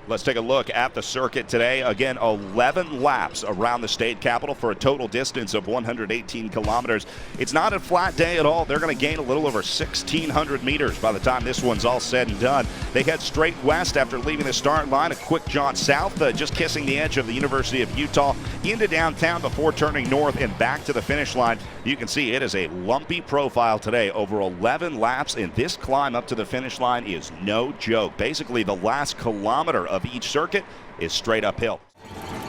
Let's take a look at the circuit today. Again, 11 laps around the state capitol for a total distance of 118 kilometers. It's not a flat day at all. They're going to gain a little over 1,600 meters by the time this one's all said and done. They head straight west after leaving the start line, a quick jaunt south, just kissing the edge of the University of Utah into downtown before turning north and back to the finish line. You can see it is a lumpy profile today. Over 11 laps, and this climb up to the finish line is no joke. Basically, the last kilometer of each circuit is straight uphill.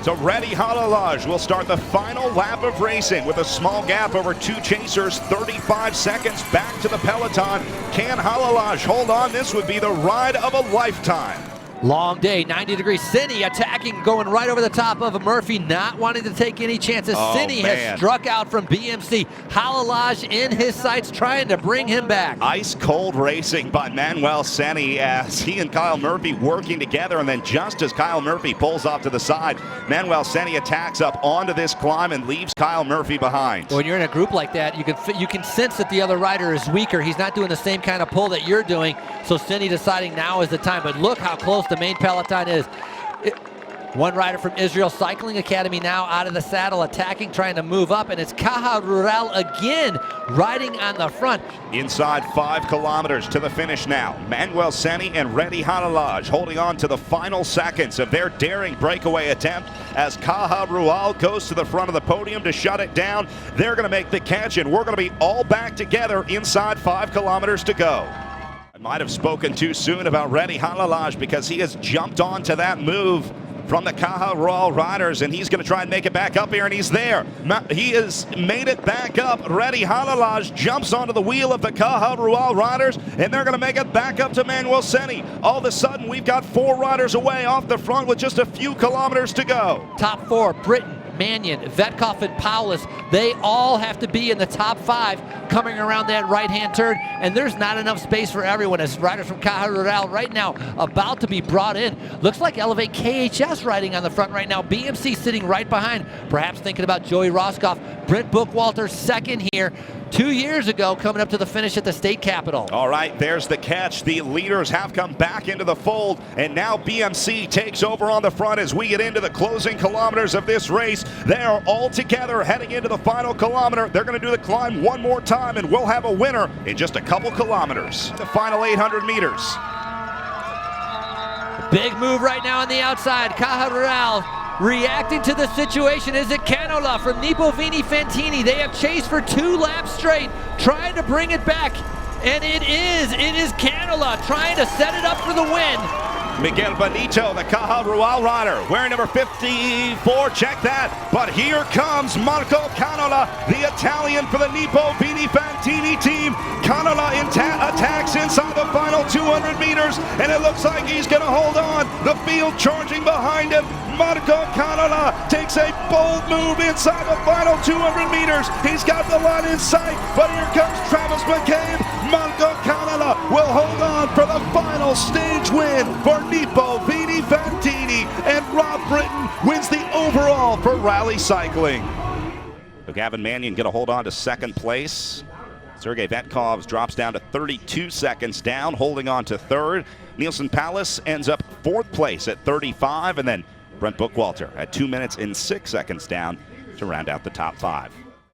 So Reddy Halalaj will start the final lap of racing with a small gap over two chasers, 35 seconds back to the peloton. Can Halalaj hold on? This would be the ride of a lifetime. Long day, 90 degrees. Cini attacking, going right over the top of Murphy, not wanting to take any chances. Cini has struck out from BMC. Halalaj in his sights, trying to bring him back. Ice cold racing by Manuel Cini as he and Kyle Murphy working together, and then just as Kyle Murphy pulls off to the side, Manuel Cini attacks up onto this climb and leaves Kyle Murphy behind. When you're in a group like that, you can sense that the other rider is weaker. He's not doing the same kind of pull that you're doing, so Cini deciding now is the time. But look how close the main peloton is. One rider from Israel Cycling Academy now out of the saddle, attacking, trying to move up, and it's Caja Rural again riding on the front. Inside 5 kilometers to the finish now. Manuel Cini and Reddy Halalaj holding on to the final seconds of their daring breakaway attempt as Caja Rural goes to the front of the podium to shut it down. They're going to make the catch, and we're going to be all back together inside 5 kilometers to go. I might have spoken too soon about Reddy Halalaj because he has jumped onto that move from the Caja Rural riders, and he's going to try and make it back up here, and he's there. He has made it back up. Reddy Halalaj jumps onto the wheel of the Caja Rural riders, and they're going to make it back up to Manuel Cini. All of a sudden, we've got 4 riders away off the front with just a few kilometers to go. Top 4, Britton, Mannion, Vetkoff, and Paulus, they all have to be in the top 5 coming around that right-hand turn, and there's not enough space for everyone as riders from Caja Rural right now about to be brought in. Looks like Elevate KHS riding on the front right now. BMC sitting right behind, perhaps thinking about Joey Roscoff. Brent Bookwalter second here 2 years ago, coming up to the finish at the state capitol. All right, there's the catch. The leaders have come back into the fold, and now BMC takes over on the front as we get into the closing kilometers of this race. They are all together heading into the final kilometer. They're going to do the climb one more time, and we'll have a winner in just a couple kilometers. The final 800 meters. Big move right now on the outside. Caja Rural reacting to the situation. Is it Canola from Nippo Vini Fantini? They have chased for 2 laps straight, trying to bring it back. And it is Canola trying to set it up for the win. Miguel Benito, the Caja Rural rider, wearing number 54, check that. But here comes Marco Canola, the Italian for the Nippo Vini Fantini team. Canola attacks inside the final 200 meters, and it looks like he's going to hold on. The field charging behind him. Marco Canola takes a bold move inside the final 200 meters. He's got the line in sight, but here comes Travis McCabe. Marco Canola will hold on for the final stage win for Nippo Vini Fantini, and Rob Britton wins the overall for Rally Cycling. So Gavin Mannion going to hold on to second place. Sergey Vetkov drops down to 32 seconds down, holding on to third. Nielsen Palace ends up 4th place at 35, and then Brent Bookwalter at 2 minutes and 6 seconds down to round out the top 5.